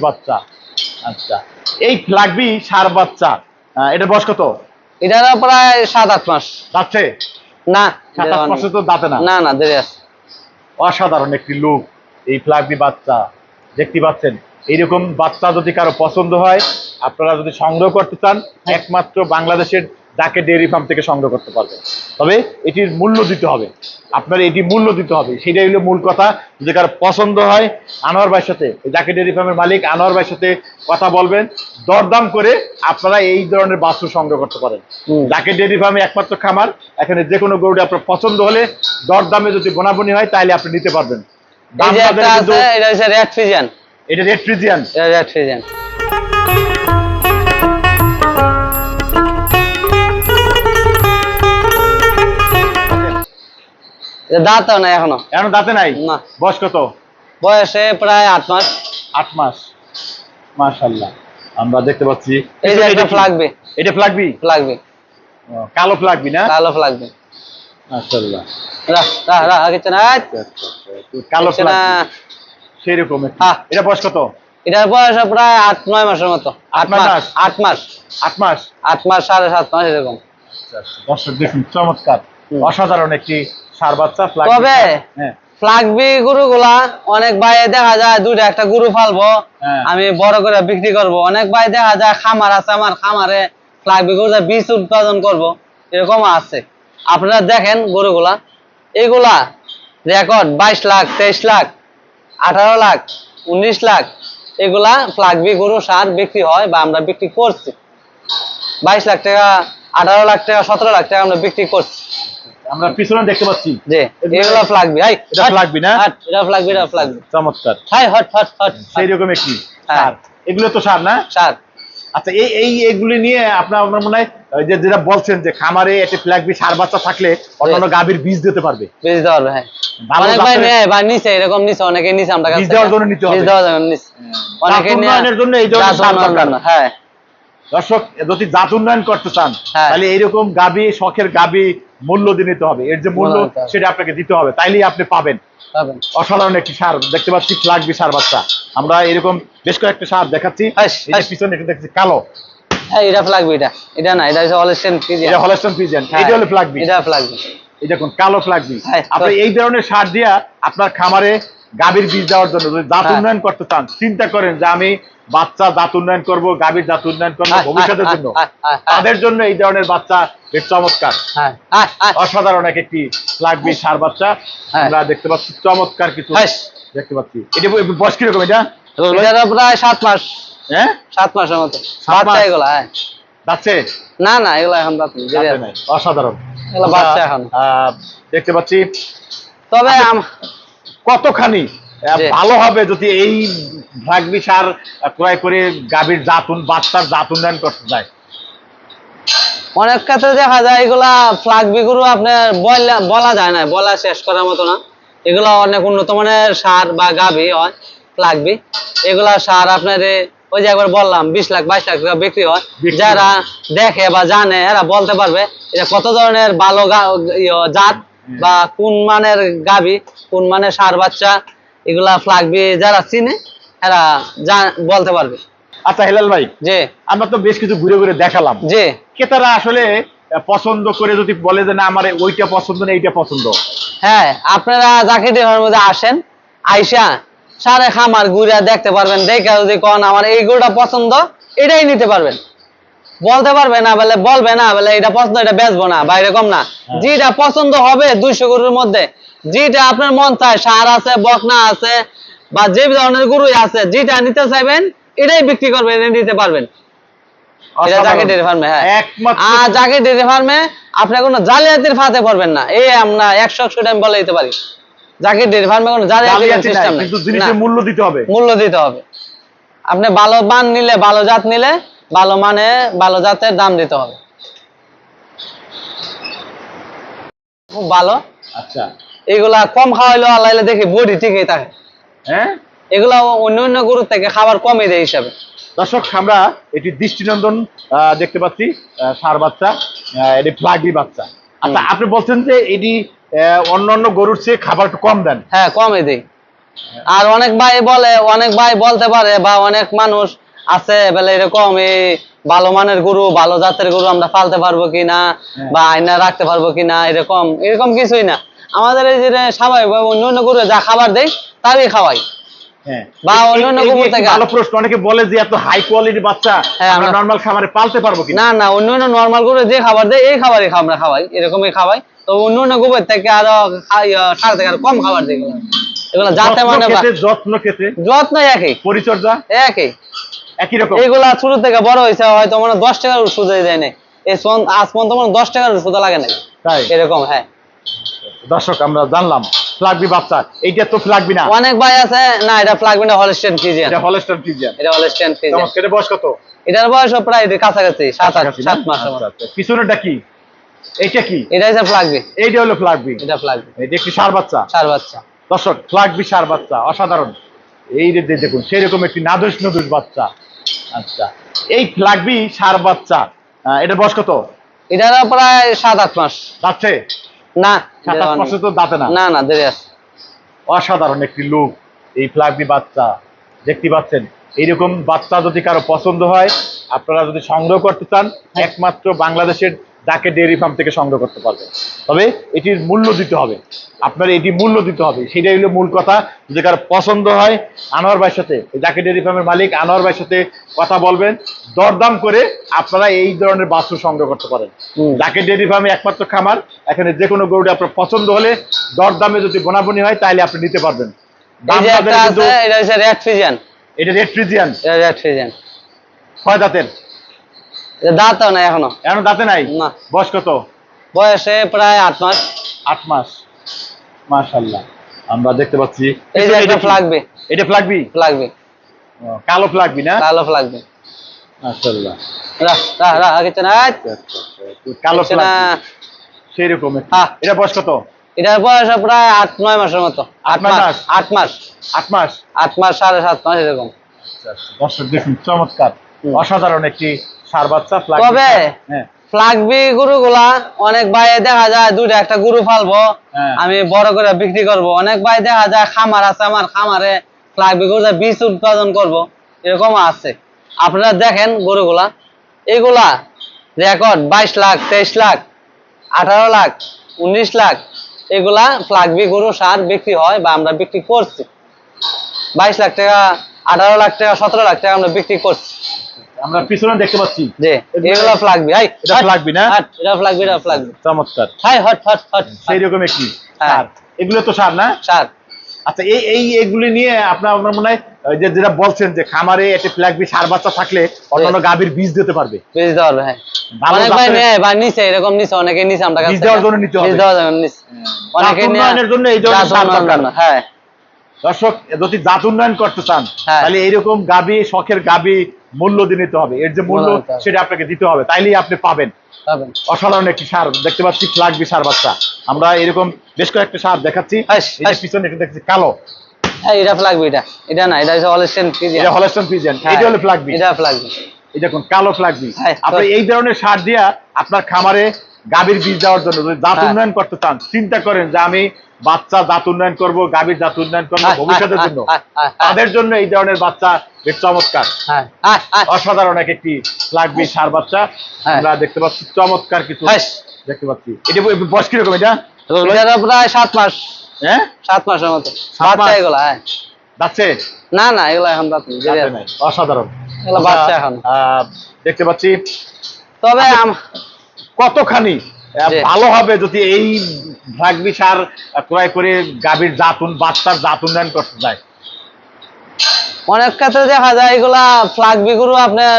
বাচ্চা। আচ্ছা, এই ফ্ল্যাগবি সার বাচ্চা, এটা বয়স কত? এটা প্রায় 7-8 মাস। যাচ্ছে না, 7-8 মাসে তো দাঁতে না। না না, দেরি আছে। অসাধারণ একটি লুক এই ফ্ল্যাগবি বাচ্চা, দেখতে পাচ্ছেন। এইরকম বাচ্চা যদি কারো পছন্দ হয়, আপনারা যদি সংগ্রহ করতে চান, একমাত্র বাংলাদেশের ডাকে ডেয়ারি ফার্ম থেকে সংগ্রহ করতে পারবেন। তবে এটির মূল্য দিতে হবে, আপনার এটি মূল্য দিতে হবে, সেটাই হলো মূল কথা। যদি কারো পছন্দ হয়, আনোয়ার ভাইয়ের সাথে, ডাকে ডেয়ারি ফার্মের মালিক আনোয়ার ভাইয়ের সাথে কথা বলবেন, দরদাম করে আপনারা এই ধরনের বাছুর সংগ্রহ করতে পারেন। ডাকে ডেয়ারি ফার্মে একমাত্র খামার, এখানে যে কোনো গরুটা আপনার পছন্দ হলে দরদামে যদি বোনাবুনি হয় তাহলে আপনি নিতে পারবেন। এই যে একটা আছে, এটা হচ্ছে রেড ফ্রিজিয়ান। এটা রেড ফ্রিজিয়ান। এটা রেড ফ্রিজিয়ান। দাঁতও নাই এখনো। এখনো দাঁতে নাই? না। বয়স কত? বয়সে প্রায় 8 মাস। 8 মাস, মাশাআল্লাহ। আমরা দেখতে পাচ্ছি এই যে একটা ফ্ল্যাগবি। এটা ফ্ল্যাগবি? ফ্ল্যাগবি। কালো ফ্ল্যাগবি না? কালো ফ্ল্যাগবি। মাশাআল্লাহ। আগে না। কালো ফ্ল্যাগবি সেরকম। এটা বয়স কত? এটার বয়স প্রায় 8-9 মাসের মতো। 8 মাস? 8 মাস। 8 মাস? 8 মাস, 7.5 মাস এরকম। দর্শক দেখুন, চমৎকার অসাধারণ একটি ষাঁড় বাচ্চা ফ্ল্যাগবি। তবে ফ্ল্যাগবি গরুগুলা অনেক ভাই দেখা যায় দুইটা একটা গরু পালবো, আমি বড় করে বিক্রি করব। অনেক ভাই দেখা যায় খামার আছে, আমার খামারে ফ্ল্যাগবি গরু বীজ উৎপাদন করব, এরকম আছে। আপনারা দেখেন গরুগুলা, এগুলা রেকর্ড 22 লাখ, 23 লাখ, 18 লাখ, 19 লাখ এগুলা ফ্ল্যাগবি গরু সার বিক্রি হয় বা আমরা বিক্রি করছি। 22 লাখ টাকা, 18 লাখ টাকা, 17 লাখ টাকা আমরা বিক্রি করছি। আমরা পিছনে দেখতে পাচ্ছি যে এগুলা ফ্ল্যাগবি। হাই, এটা ফ্ল্যাগবি না? এটা ফ্ল্যাগবি, এটা ফ্ল্যাগবি। চমৎকার। Hi, hot hot hot. সেই রকম একটি সার। এগুলো তো সার না? সার। আচ্ছা, এইগুলি নিয়ে আপনার মনে হয় যে যেটা বলছেন যে খামারে একটা ফ্ল্যাগবি সার বাচ্চা থাকলে অন্যান্য গাভীর বীজ দিতে পারবে। বীজ দেওয়া পারবে, হ্যাঁ। অনেক ভাই নেয় বা নিচে, এরকম নিচে অনেকে নিচে, আমরা বীজ দেওয়ার জন্য নিতে হবে। বীজ দেওয়ার জন্য নিচে অনেকে উন্নয়নের জন্য এই ধরনের সার দরকার। হ্যাঁ। দর্শক, যদি জাত উন্নয়ন করতে চান তাহলে এইরকম গাভী, শখের গাভী মূল্য দিয়ে নিতে হবে। এর যে মূল্য সেটা আপনাকে দিতে হবে, তাইলেই আপনি পাবেন। অসাধারণ একটি সার দেখতে পাচ্ছি, ফ্ল্যাগবি সার বাচ্চা। আমরা এরকম বেশ কয়েকটা সার দেখাচ্ছি। এটা পিছনে একটা দেখছি কালো, এটা ফ্ল্যাগবি। এটা না, এটা হচ্ছে হলস্টেইন ফ্রিজিয়ান। এটা হলস্টেইন ফ্রিজিয়ান, এটা হলো ফ্ল্যাগবি। এটা ফ্ল্যাগবি। এই দেখুন কালো ফ্ল্যাগবি। আপনি এই ধরনের সার দিয়া আপনার খামারে গাভীর বীজ দেওয়ার জন্য যদি জাত উন্নয়ন করতে চান, চিন্তা করেন যে আমি বাচ্চা জাত উন্নয়ন করব, গাভীর জাত উন্নয়ন করব ভবিষ্যতের জন্য, তাদের জন্য এই ধরনের বাচ্চা বেশ চমৎকার। অসাধারণ একটি ফ্ল্যাগবি সার বাচ্চা আমরা দেখতে পাচ্ছি, চমৎকার কিছু দেখতে পাচ্ছি। এটা বয়স কিরকম? এটা প্রায় 7 মাস। হ্যাঁ, 7 মাসের মতো বাচ্চা এগুলা। হ্যাঁ, যাচ্ছে না না, এগুলা এখন দাঁত নাই। অসাধারণ এগুলা বাচ্চা এখন দেখতে পাচ্ছি। তবে কতখানি ভালো হবে যদি এই ফ্ল্যাগবি সার ক্রয় করে গাভীর বাচ্চার জাত উন্নয়ন করতে যায়? অনেক ক্ষেত্রে দেখা যায় এগুলা ফ্ল্যাগবি গরু আপনার বলা যায় না, বলা শেষ করার মতো না। এগুলা অনেক উন্নত মানের সার বা গাভী হয় ফ্ল্যাগবি। এগুলা সার আপনার ওই যে একবার বললাম 20 লাখ 22 লাখ টাকা বিক্রি হয়। যারা দেখে বা জানে এরা বলতে পারবে এটা কত ধরনের ভালো জাত বা কোন মানের গাভী, কোন মানের সার বাচ্চা, এগুলা ফ্ল্যাগবি যারা চিনে এরা বলতে পারবে। আচ্ছা হেলাল ভাই, জি, আমরা তো বেশ কিছু ঘুরে ঘুরে দেখালাম। জি, ক্রেতারা আসলে পছন্দ করে যদি বলে যে না আমার ওইটা পছন্দ না এইটা পছন্দ, হ্যাঁ, আপনারা জাকিরদের মধ্যে আসেন, আইসা সারে খামার ঘুরে দেখতে পারবেন। দেখে যদি কোন আমার এই গরুটা পছন্দ, এটাই নিতে পারবেন। বলতে পারবে না বলে, বলবে না বলে এটা পছন্দ, এটা বেচবো না বা এরকম না। যেটা পছন্দ হবে 200 গরুর মধ্যে, যেটা আপনার মন চায়, সার আছে, বকনা আছে বা যে ধরনের গরুই আছে, যেটা নিতে চাইবেন এটাই বিক্রি করবেন, এটা নিতে পারবেন। এটা জাকির ডেইরি ফার্মে। হ্যাঁ, আর জাকির ডেইরি ফার্মে আপনি কোনো জালিয়াতির ফাঁদে পড়বেন না। এই আমরা 100% আমি বলে দিতে পারি, জাকির ডেইরি ফার্মে কোনো জালিয়াতির সিস্টেম নেই। কিন্তু জিনিসের মূল্য দিতে হবে, মূল্য দিতে হবে। আপনি ভালো মান নিলে, ভালো জাত নিলে, ভালো মানে ভালো জাতের দাম দিতে হবে। খুব ভালো। আচ্ছা, এগুলা কম খাওয়াইলো আল্লাহ দেখি বডি ঠিকই থাকে। হ্যাঁ, এগুলা অন্য অন্য গরুর থেকে খাবার কমই দেয় হিসাবে। দর্শক, আমরা এটি দৃষ্টিনন্দন দেখতে পাচ্ছি ষাঁড় বাচ্চা, এটি ফ্ল্যাগবি বাচ্চা। আচ্ছা, আপনি বলছেন যে এটি অন্যান্য গরুর চেয়ে খাবার একটু কম দেন? হ্যাঁ, কমই দেই। আর অনেক ভাই বলে, অনেক ভাই বলতে পারে বা অনেক মানুষ আছে বলে এরকম এই ভালো মানের গরু, ভালো জাতের গরু আমরা পালতে পারবো কিনা বা আয়না রাখতে পারবো কিনা, এরকম এরকম কিছুই না। আমাদের এই যে স্বাভাবিক অন্য অন্য গরু যা খাবার দেয় তারই খাওয়াই। হ্যাঁ, বা অন্যান্য এই যে গোবর একটি থেকে ভালো প্রশ্ন, অনেকে বলে যে এত হাই কোয়ালিটির বাচ্চা হ্যাঁ, আমরা আমরা নরমাল খামারে পালতে পারবো কিনা? না না, অন্য অন্য নর্মাল গরু যে খাবার দেয় এই খাবারই আমরা খাওয়াই, এরকমই খাওয়াই। তো অন্য অন্য গোবর থেকে আরো সার থেকে আরো কম খাবার দিই এগুলো, এগুলো যাতে মানে যত্ন খেতে যত্ন একই, পরিচর্যা একই একই রকম। এগুলা ছোট থেকে বড় হয়েছে হয়তো মানে 10 টাকার ওষুধ দেয় নাই, এই আজ পর্যন্ত মানে 10 টাকার ওষুধ লাগে নাই, তাই এরকম। হ্যাঁ দর্শক, আমরা জানলাম ফ্লাগবি বাচ্চা, এইটা তো ফ্লাগবি না। অনেক ভাই আছে না এটা ফ্লাগবি না, হলস্টেইন ফ্রিজিয়ান। এটা হলস্টাইন ফ্রিজিয়ান। এটা হলস্টেইন ফ্রিজিয়ান। এটা বয়স কত? এটার বয়স প্রায় এর কাছাকাছি 7 আচ্ছা, 8 মাস হবে। আচ্ছা। পিছনেরটা কি? এইটা কি? এটা হচ্ছে ফ্লাগবি। এইটা হলো ফ্লাগবি। এটা ফ্লাগবি, এটা একটি ষাঁড় বাচ্চা। ষাঁড় বাচ্চা। দর্শক, ফ্লাগবি ষাঁড় বাচ্চা অসাধারণ। এই যে দেখুন সেরকম একটি নাদুস নদুস বাচ্চা। আচ্ছা, এই ফ্লাগবি ষাঁড় বাচ্চা, এটা বয়স কত? এটার প্রায় 7 8 মাস। যাচ্ছে না 7 8 মাসে তো দাঁতে না। না না, দেরি আছে। অসাধারণ একটি লুক এই ফ্লাগবি বাচ্চা, দেখতে পাচ্ছেন। এইরকম বাচ্চা যদি কারো পছন্দ হয়, আপনারা যদি সংগ্রহ করতে চান, একমাত্র বাংলাদেশের ডাকে ডেয়ারি ফার্ম থেকে সংগ্রহ করতে পারবেন। তবে এটির মূল্য দিতে হবে, আপনার এটি মূল্য দিতে হবে, সেটাই হলো মূল কথা। যদি কারো পছন্দ হয়, আনোয়ার ভাইয়ের সাথে, ডাকে ডেয়ারি ফার্মের মালিক আনোয়ার ভাইয়ের সাথে কথা বলবেন, দরদাম করে আপনারা এই ধরনের বাছুর সংগ্রহ করতে পারেন। ডাকে ডেয়ারি ফার্মে একমাত্র খামার, এখানে যে কোনো গরুটা আপনার পছন্দ হলে দরদামে যদি বোনাবনি হয় তাহলে আপনি নিতে পারবেন। এই যে একটা আছে, এটা হচ্ছে রেড ফ্রিজিয়ান। এটা রেড ফ্রিজিয়ান। এটা রেড ফ্রিজিয়ান। কয় দাঁতের? এটা দাঁতও না এখনো। এখনো দাঁতে নাই? না। বয়স কত? বয়সে প্রায় 8 মাস। 8 মাস। মাশাআল্লাহ, আমরা দেখতে পাচ্ছি। এই যে একটা ফ্লাগবি। এটা ফ্লাগবি? ফ্লাগবি। কালো ফ্লাগবি না? কালো ফ্লাগবি। মাশাআল্লাহ। আগে তো না। কালো ফ্লাগবি সেরকম। এটা বয়স কত? এটার বয়স প্রায় 8 9 মাসের মতো। 8 মাস। 8 মাস। 8 মাস। 8 মাস 7.5 মাস এরকম। দর্শক দেখুন, চমৎকার অসাধারণ একটি ষাঁড় বাচ্চা ফ্লাগবি। তবে হ্যাঁ, ফ্লাগবি গরুগুলা অনেক ভাই দেখা যায় দুইটা একটা গরু ফালবো, আমি বড় করে বিক্রি করব। অনেক ভাই দেখা যায় খামার আছে, আমার খামারে ফ্লাগবি গরু বীজ উৎপাদন করব, এরকম আছে। আপনারা দেখেন গরুগুলা, এগুলা রেকর্ড 22 লাখ 23 লাখ 18 লাখ 19 লাখ এগুলা ফ্লাগবি গরু ষাঁড় বিক্রি হয় বা আমরা বিক্রি করছি। 22 লাখ টাকা 18 লাখ টাকা 17 লাখ টাকা আমরা বিক্রি করছি। আমরা পিছনে দেখতে পাচ্ছি যে এগুলা ফ্লাগবি। এটা ফ্লাগবি না? এটা ফ্লাগবি, এটা ফ্লাগবি। চমৎকার। হাই হট হট হট সেই রকম একটি হ্যাঁ। ষাঁড়। এগুলো তো ষাঁড় না? ষাঁড়। আচ্ছা, এগুলি নিয়ে আপনার মনে হয় যে যেটা বলছেন যে খামারে একটা ফ্লাগবি ষাঁড় বাচ্চা থাকলে অন্যান্য গাভীর বীজ দিতে পারবে। বীজ দেওয়া হবে, হ্যাঁ। ভালো অনেক ভাই জাতের- নেয় বা নিচে, এরকম নিচে অনেকে নিচে আমরা কাছে বীজ দেওয়ার জন্য নিতে হবে। বীজ দেওয়ার জন্য নিচে অনেকে জাত নেয় উন্নয়নের জন্য এই ধরনের জাত ষাঁড় উন্নয়নের দরকার। জন্য, হ্যাঁ। দর্শক, যদি জাত উন্নয়ন করতে চান, হ্যাঁ। তাহলে এইরকম গাভী, শখের গাভী মূল্য দিয়ে নিতে হবে। এর যে মূল্য মূল্য দিতে হবে। সেটা আপনাকে দিতে হবে, তাইলেই আপনি পাবেন। পাবেন। অসাধারণ একটি ষাঁড় দেখতে পাচ্ছি, ফ্লাগবি ষাঁড় বাচ্চা। আমরা এরকম বেশ কয়েকটা ষাঁড় দেখাচ্ছি। হাস, এই যে হাস। পিছনে একটা দেখছি কালো, হ্যাঁ, এটা ফ্লাগবি। এটা না, এটা হচ্ছে হলস্টেইন ফ্রিজিয়ান। এটা হলস্টাইন ফ্রিজিয়ান। হ্যাঁ, এটা হলো ফ্লাগবি। এটা ফ্লাগবি। এই দেখুন কালো ফ্লাগবি। হ্যাঁ, আপনি এই ধরনের সার দিয়া আপনার খামারে গাভীর বীজ দেওয়ার জন্য যদি জাত হ্যাঁ। উন্নয়ন করতে চান, চিন্তা করেন যে আমি বাচ্চা জাত উন্নয়ন করব, গাভীর জাত উন্নয়ন করবো ভবিষ্যতের জন্য, তাদের জন্য এই ধরনের বাচ্চা বেশ চমৎকার। হ্যাঁ, অসাধারণ একটি ফ্লাগবি ষাঁড় বাচ্চা হ্যাঁ। আমরা দেখতে পাচ্ছি, চমৎকার কিছু হাস। দেখতে পাচ্ছি। এটা বয়স কিরকম? এটা এটা প্রায় 7 মাস। হ্যাঁ, 7 মাসের মতো 7 বাচ্চা মাস। এগুলা। হ্যাঁ, যাচ্ছে না না, এগুলা এখন বাচ্চা নেই, দেরি আছে। নাই। অসাধারণ এগুলা বাচ্চা এখন। দেখতে পাচ্ছি। তবে কতখানি জি। ভালো হবে যদি এই ফ্লাগবি সার ক্রয় করে গাভীর বাচ্চার জাত উন্নয়ন করতে যায়? অনেক ক্ষেত্রে দেখা যায় এগুলা ফ্লাগবি গরু আপনার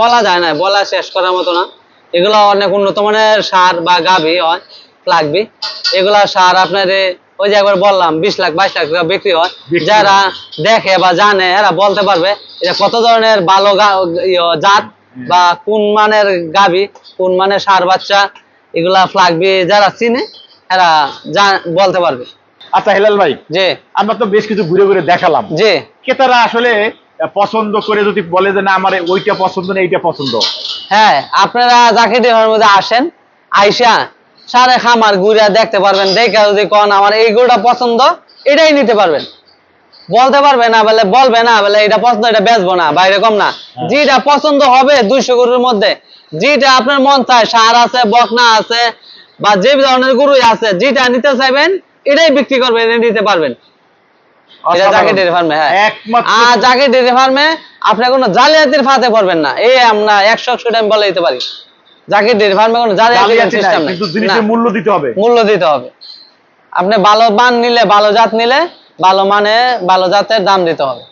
বলা যায় না, বলা শেষ করার মতো না। এগুলা অনেক উন্নত মানের সার বা গাভী হয় ফ্লাগবি। এগুলা সার আপনার ওই যে একবার বললাম 20 লাখ 22 লাখ টাকা বিক্রি হয়। যারা দেখে বা জানে এরা বলতে পারবে এটা কত ধরনের ভালো জাত বা কোন মানের গাভী, কোন মানের সার বাচ্চা, এগুলা ফ্লাগবি যারা চিনে এরা বলতে পারবে। আচ্ছা হেলাল ভাই, জি আমরা তো বেশ কিছু ঘুরে ঘুরে দেখালাম, জি। ক্রেতারা আসলে পছন্দ করে যদি বলে যে না আমার ওইটা পছন্দ না এইটা পছন্দ, হ্যাঁ, আপনারা জাকির ডেয়ারির মধ্যে আসেন, আইসা সারে খামার ঘুরে দেখতে পারবেন। দেখে যদি কোন আমার এই গরুটা পছন্দ, এটাই নিতে পারবেন। বলতে পারবে না বলে বলবে না বলে এটা পছন্দ, এটা বেচবো না বা এরকম না। যেটা পছন্দ হবে 200 গরুর মধ্যে, যেটা আপনার মন চায়, সার আছে, বকনা আছে বা যে ধরনের গরুই আছে, যেটা নিতে চাইবেন এটাই বিক্রি করবেন, এটা নিতে পারবেন। এটা জাকির ডেইরি ফার্মে। হ্যাঁ, একমাত্র আর জাকির ডেইরি ফার্মে আপনি কোনো জালিয়াতির ফাঁদে পড়বেন না, এই আমরা 100 টাইম বলে দিতে পারি। জাকির ডেইরি ফার্মে কোনো জালিয়াতির জালিয়াতি নাই, সিস্টেম নাই, কিন্তু জিনিসের মূল্য দিতে হবে। মূল্য দিতে হবে। আপনি ভালো মান নিলে, ভালো জাত নিলে, ভালো মানে ভালো জাতের দাম দিতে হবে।